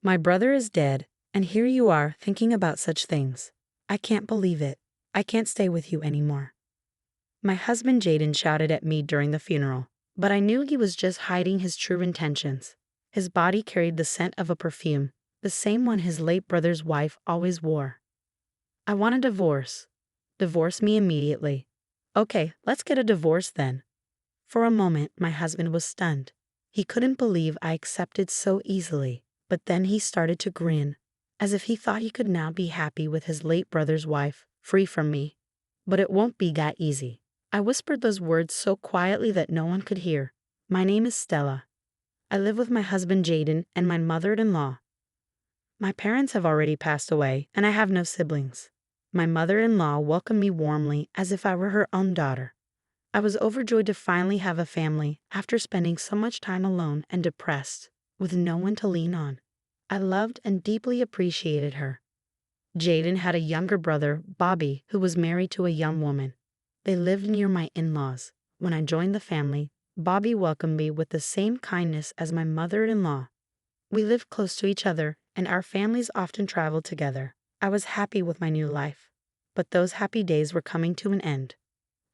My brother is dead, and here you are thinking about such things. I can't believe it. I can't stay with you anymore. My husband Jaden shouted at me during the funeral, but I knew he was just hiding his true intentions. His body carried the scent of a perfume, the same one his late brother's wife always wore. I want a divorce. Divorce me immediately. Okay, let's get a divorce then. For a moment, my husband was stunned. He couldn't believe I accepted so easily, but then he started to grin, as if he thought he could now be happy with his late brother's wife, free from me. But it won't be that easy. I whispered those words so quietly that no one could hear. My name is Stella. I live with my husband Jaden and my mother-in-law. My parents have already passed away, and I have no siblings. My mother-in-law welcomed me warmly as if I were her own daughter. I was overjoyed to finally have a family after spending so much time alone and depressed, with no one to lean on. I loved and deeply appreciated her. Jaden had a younger brother, Bobby, who was married to a young woman. They lived near my in-laws. When I joined the family, Bobby welcomed me with the same kindness as my mother-in-law. We lived close to each other, and our families often traveled together. I was happy with my new life, but those happy days were coming to an end.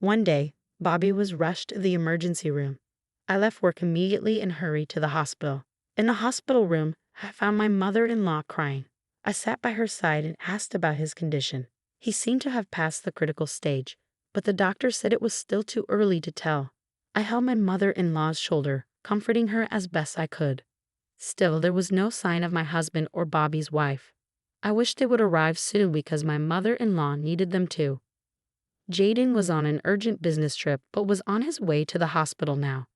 One day, Bobby was rushed to the emergency room. I left work immediately and hurried to the hospital. In the hospital room, I found my mother-in-law crying. I sat by her side and asked about his condition. He seemed to have passed the critical stage, but the doctor said it was still too early to tell. I held my mother-in-law's shoulder, comforting her as best I could. Still, there was no sign of my husband or Bobby's wife. I wished they would arrive soon because my mother-in-law needed them too. Jaden was on an urgent business trip but was on his way to the hospital now.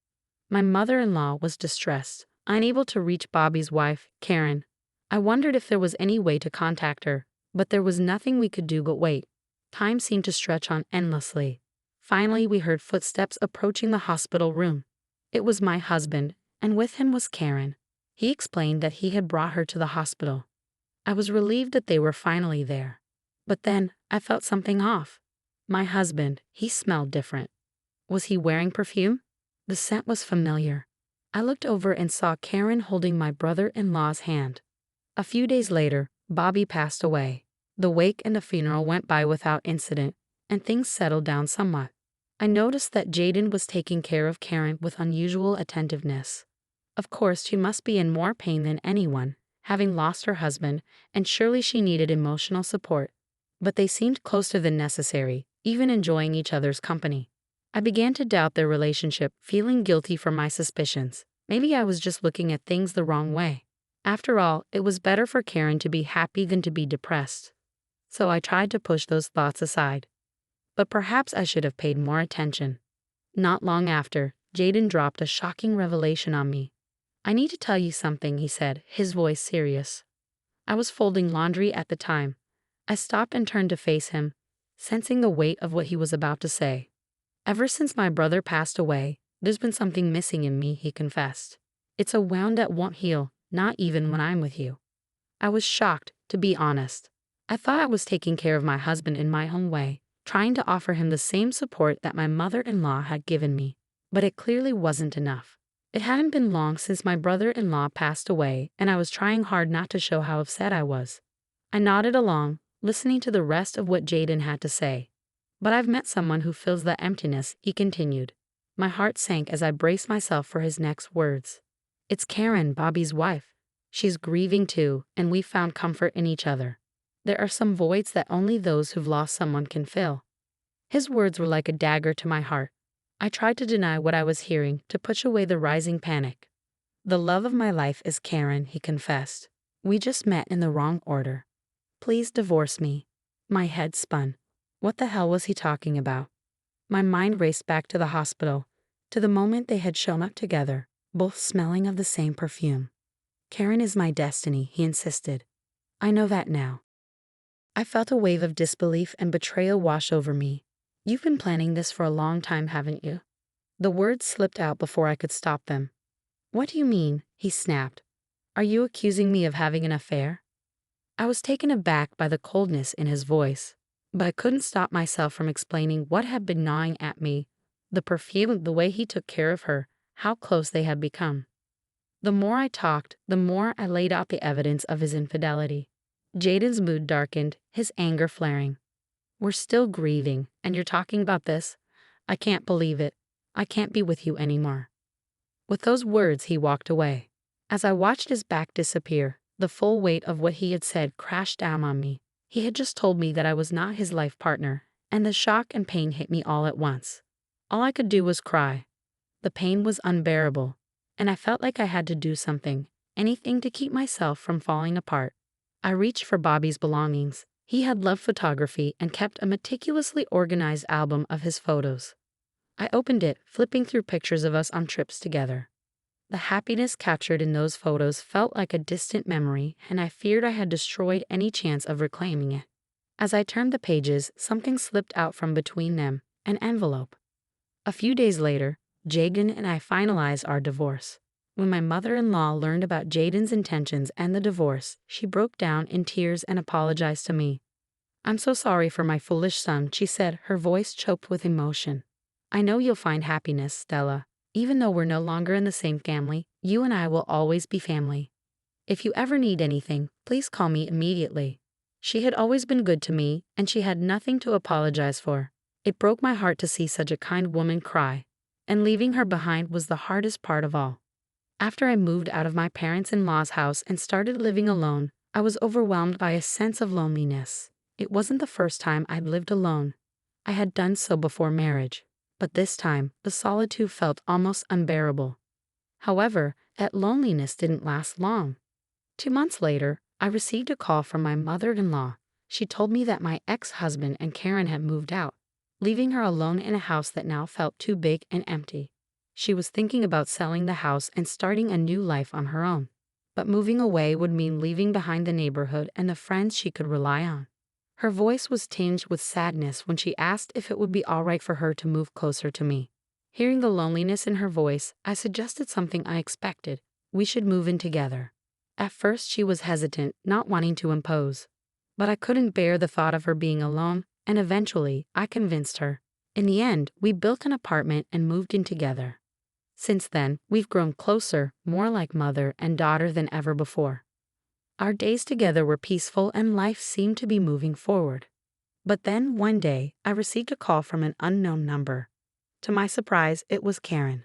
My mother-in-law was distressed, unable to reach Bobby's wife, Karen. I wondered if there was any way to contact her, but there was nothing we could do but wait. Time seemed to stretch on endlessly. Finally, we heard footsteps approaching the hospital room. It was my husband, and with him was Karen. He explained that he had brought her to the hospital. I was relieved that they were finally there. But then, I felt something off. My husband, he smelled different. Was he wearing perfume? The scent was familiar. I looked over and saw Karen holding my brother-in-law's hand. A few days later, Bobby passed away. The wake and the funeral went by without incident, and things settled down somewhat. I noticed that Jaden was taking care of Karen with unusual attentiveness. Of course, she must be in more pain than anyone, having lost her husband, and surely she needed emotional support. But they seemed closer than necessary, even enjoying each other's company. I began to doubt their relationship, feeling guilty for my suspicions. Maybe I was just looking at things the wrong way. After all, it was better for Karen to be happy than to be depressed. So I tried to push those thoughts aside. But perhaps I should have paid more attention. Not long after, Jaden dropped a shocking revelation on me. "I need to tell you something," he said, his voice serious. I was folding laundry at the time. I stopped and turned to face him, sensing the weight of what he was about to say. "Ever since my brother passed away, there's been something missing in me," he confessed. "It's a wound that won't heal, not even when I'm with you." I was shocked, to be honest. I thought I was taking care of my husband in my own way, trying to offer him the same support that my mother-in-law had given me. But it clearly wasn't enough. It hadn't been long since my brother-in-law passed away, and I was trying hard not to show how upset I was. I nodded along, listening to the rest of what Jaden had to say. "But I've met someone who fills that emptiness," he continued. My heart sank as I braced myself for his next words. "It's Karen, Bobby's wife. She's grieving too, and we found comfort in each other. There are some voids that only those who've lost someone can fill." His words were like a dagger to my heart. I tried to deny what I was hearing, to push away the rising panic. "The love of my life is Karen," he confessed. "We just met in the wrong order. Please divorce me." My head spun. What the hell was he talking about? My mind raced back to the hospital, to the moment they had shown up together, both smelling of the same perfume. "Karen is my destiny," he insisted. "I know that now." I felt a wave of disbelief and betrayal wash over me. "You've been planning this for a long time, haven't you?" The words slipped out before I could stop them. "What do you mean?" he snapped. "Are you accusing me of having an affair?" I was taken aback by the coldness in his voice, but I couldn't stop myself from explaining what had been gnawing at me. The perfume, the way he took care of her, how close they had become. The more I talked, the more I laid out the evidence of his infidelity. Jaden's mood darkened, his anger flaring. "We're still grieving, and you're talking about this? I can't believe it. I can't be with you anymore." With those words, he walked away. As I watched his back disappear, the full weight of what he had said crashed down on me. He had just told me that I was not his life partner, and the shock and pain hit me all at once. All I could do was cry. The pain was unbearable, and I felt like I had to do something, anything to keep myself from falling apart. I reached for Bobby's belongings. He had loved photography and kept a meticulously organized album of his photos. I opened it, flipping through pictures of us on trips together. The happiness captured in those photos felt like a distant memory, and I feared I had destroyed any chance of reclaiming it. As I turned the pages, something slipped out from between them, an envelope. A few days later, Jaden and I finalized our divorce. When my mother-in-law learned about Jaden's intentions and the divorce, she broke down in tears and apologized to me. "I'm so sorry for my foolish son," she said, her voice choked with emotion. "I know you'll find happiness, Stella. Even though we're no longer in the same family, you and I will always be family. If you ever need anything, please call me immediately." She had always been good to me, and she had nothing to apologize for. It broke my heart to see such a kind woman cry, and leaving her behind was the hardest part of all. After I moved out of my parents-in-law's house and started living alone, I was overwhelmed by a sense of loneliness. It wasn't the first time I'd lived alone. I had done so before marriage, but this time, the solitude felt almost unbearable. However, that loneliness didn't last long. 2 months later, I received a call from my mother-in-law. She told me that my ex-husband and Karen had moved out, leaving her alone in a house that now felt too big and empty. She was thinking about selling the house and starting a new life on her own. But moving away would mean leaving behind the neighborhood and the friends she could rely on. Her voice was tinged with sadness when she asked if it would be all right for her to move closer to me. Hearing the loneliness in her voice, I suggested something I expected. We should move in together. At first she was hesitant, not wanting to impose. But I couldn't bear the thought of her being alone, and eventually, I convinced her. In the end, we built an apartment and moved in together. Since then, we've grown closer, more like mother and daughter than ever before. Our days together were peaceful and life seemed to be moving forward. But then, one day, I received a call from an unknown number. To my surprise, it was Karen.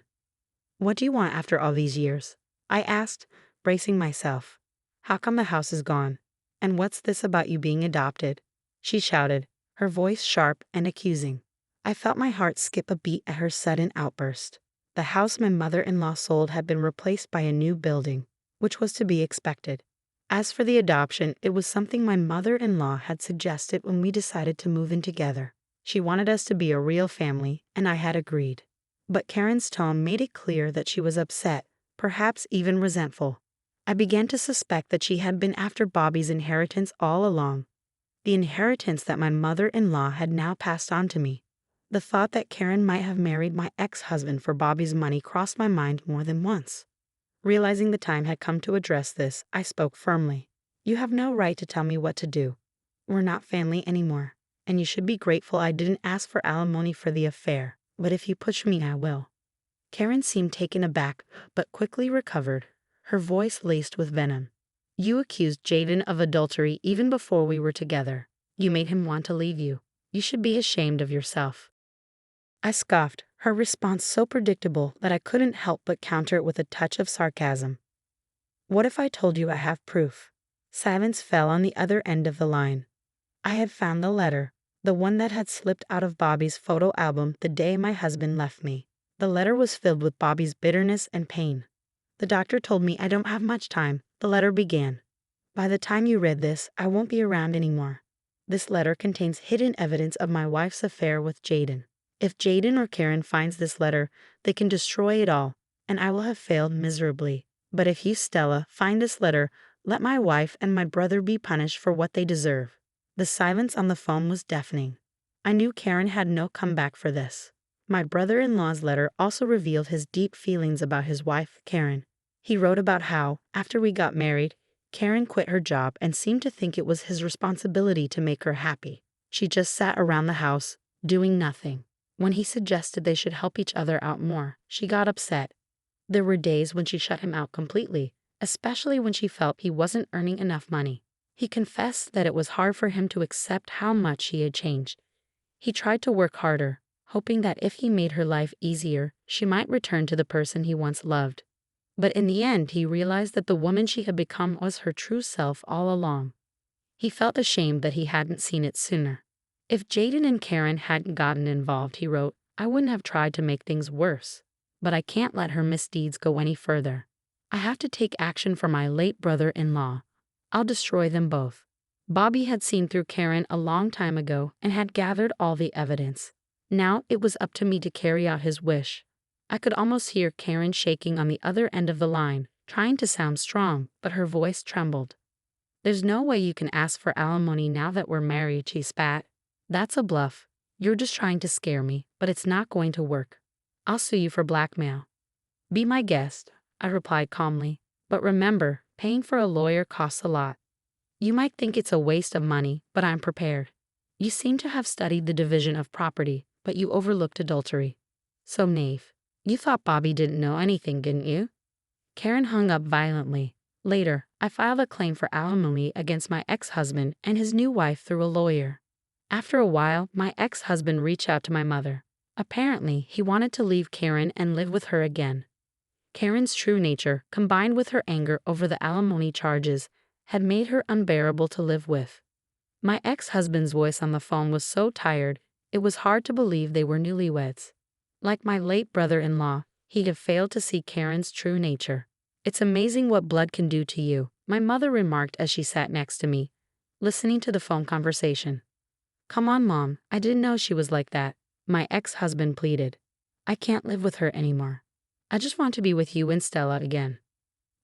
"What do you want after all these years?" I asked, bracing myself. "How come the house is gone? And what's this about you being adopted?" She shouted, her voice sharp and accusing. I felt my heart skip a beat at her sudden outburst. The house my mother-in-law sold had been replaced by a new building, which was to be expected. As for the adoption, it was something my mother-in-law had suggested when we decided to move in together. She wanted us to be a real family, and I had agreed. But Karen's tone made it clear that she was upset, perhaps even resentful. I began to suspect that she had been after Bobby's inheritance all along. The inheritance that my mother-in-law had now passed on to me. The thought that Karen might have married my ex-husband for Bobby's money crossed my mind more than once. Realizing the time had come to address this, I spoke firmly. "You have no right to tell me what to do. We're not family anymore, and you should be grateful I didn't ask for alimony for the affair, but if you push me, I will." Karen seemed taken aback, but quickly recovered, her voice laced with venom. "You accused Jaden of adultery even before we were together. You made him want to leave you. You should be ashamed of yourself." I scoffed, her response so predictable that I couldn't help but counter it with a touch of sarcasm. "What if I told you I have proof?" Silence fell on the other end of the line. I had found the letter, the one that had slipped out of Bobby's photo album the day my husband left me. The letter was filled with Bobby's bitterness and pain. "The doctor told me I don't have much time," the letter began. "By the time you read this, I won't be around anymore. This letter contains hidden evidence of my wife's affair with Jaden. If Jaden or Karen finds this letter, they can destroy it all, and I will have failed miserably. But if you, Stella, find this letter, let my wife and my brother be punished for what they deserve." The silence on the phone was deafening. I knew Karen had no comeback for this. My brother-in-law's letter also revealed his deep feelings about his wife, Karen. He wrote about how, after we got married, Karen quit her job and seemed to think it was his responsibility to make her happy. She just sat around the house, doing nothing. When he suggested they should help each other out more, she got upset. There were days when she shut him out completely, especially when she felt he wasn't earning enough money. He confessed that it was hard for him to accept how much he had changed. He tried to work harder, hoping that if he made her life easier, she might return to the person he once loved. But in the end, he realized that the woman she had become was her true self all along. He felt ashamed that he hadn't seen it sooner. If Jaden and Karen hadn't gotten involved, he wrote, I wouldn't have tried to make things worse. But I can't let her misdeeds go any further. I have to take action for my late brother-in-law. I'll destroy them both. Bobby had seen through Karen a long time ago and had gathered all the evidence. Now it was up to me to carry out his wish. I could almost hear Karen shaking on the other end of the line, trying to sound strong, but her voice trembled. There's no way you can ask for alimony now that we're married, she spat. That's a bluff. You're just trying to scare me, but it's not going to work. I'll sue you for blackmail. Be my guest, I replied calmly. But remember, paying for a lawyer costs a lot. You might think it's a waste of money, but I'm prepared. You seem to have studied the division of property, but you overlooked adultery. So naive. You thought Bobby didn't know anything, didn't you? Karen hung up violently. Later, I filed a claim for alimony against my ex-husband and his new wife through a lawyer. After a while, my ex-husband reached out to my mother. Apparently, he wanted to leave Karen and live with her again. Karen's true nature, combined with her anger over the alimony charges, had made her unbearable to live with. My ex-husband's voice on the phone was so tired, it was hard to believe they were newlyweds. Like my late brother-in-law, he had failed to see Karen's true nature. It's amazing what blood can do to you, my mother remarked as she sat next to me, listening to the phone conversation. Come on, Mom, I didn't know she was like that, my ex-husband pleaded. I can't live with her anymore. I just want to be with you and Stella again.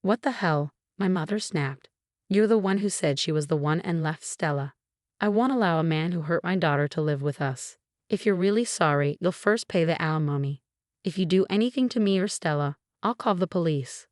What the hell? My mother snapped. You're the one who said she was the one and left Stella. I won't allow a man who hurt my daughter to live with us. If you're really sorry, you'll first pay the alimony. If you do anything to me or Stella, I'll call the police.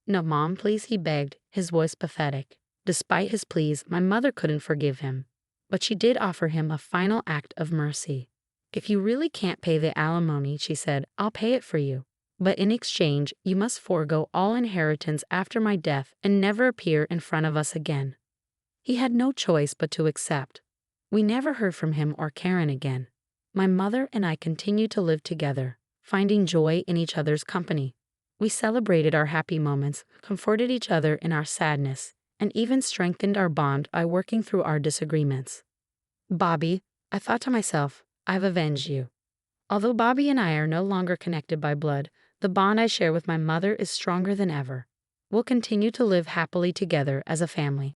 No, Mom, please, he begged, his voice pathetic. Despite his pleas, my mother couldn't forgive him. But she did offer him a final act of mercy. If you really can't pay the alimony, she said, I'll pay it for you. But in exchange, you must forego all inheritance after my death and never appear in front of us again. He had no choice but to accept. We never heard from him or Karen again. My mother and I continued to live together, finding joy in each other's company. We celebrated our happy moments, comforted each other in our sadness, and even strengthened our bond by working through our disagreements. Bobby, I thought to myself, I've avenged you. Although Bobby and I are no longer connected by blood, the bond I share with my mother is stronger than ever. We'll continue to live happily together as a family.